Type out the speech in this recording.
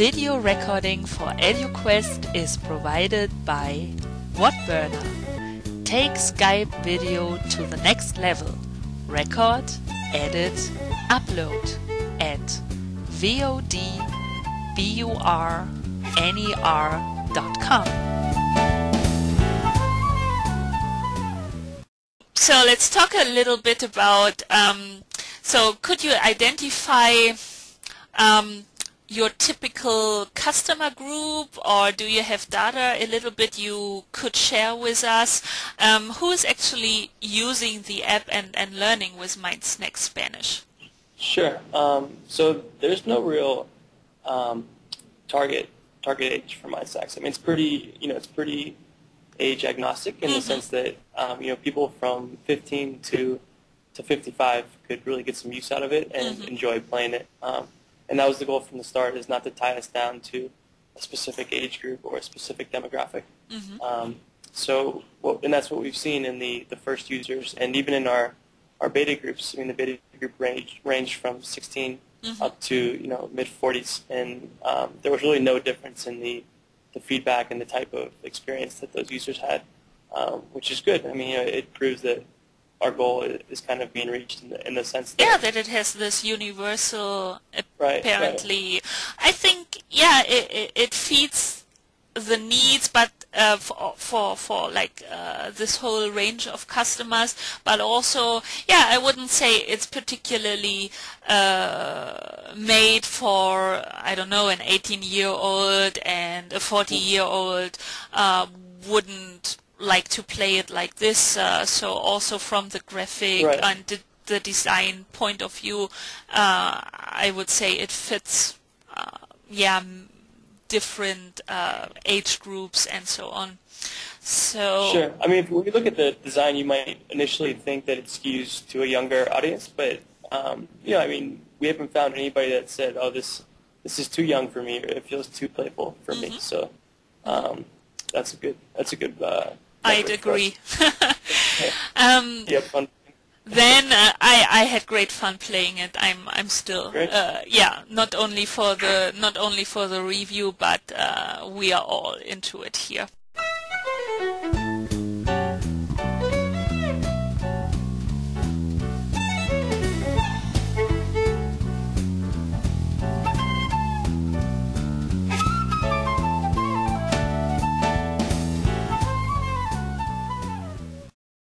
Video recording for EduQuest is provided by Whatburner. Take Skype video to the next level. Record, edit, upload at vodburner.com. So let's talk a little bit about, so could you identify your typical customer group, or do you have data a little bit you could share with us? Who is actually using the app and learning with MindSnack Spanish? Sure. So there's no real target age for MindSnacks. I mean, it's pretty age agnostic in the sense that people from 15 to 55 could really get some use out of it and enjoy playing it. And that was the goal from the start, is not to tie us down to a specific age group or a specific demographic. And that's what we've seen in the first users, and even in our beta groups. I mean, the beta group ranged from 16 up to mid-40s, and there was really no difference in the feedback and the type of experience that those users had, which is good. I mean, it proves that our goal is kind of being reached in the sense that that it has this universal apparently. Right. I think it feeds the needs, but for like this whole range of customers, but also I wouldn't say it's particularly made for, I don't know, an 18-year-old and a 40-year-old wouldn't like to play it like this. So also from the graphic and the design point of view, I would say it fits different age groups and so on. So sure. I mean, if we look at the design, you might initially think that it skews to a younger audience, but I mean, we haven't found anybody that said, "Oh, this is too young for me," or "It feels too playful for me." So that's a good. I'd agree. Fun. Then I had great fun playing it. I'm still not only for the review, but we are all into it here.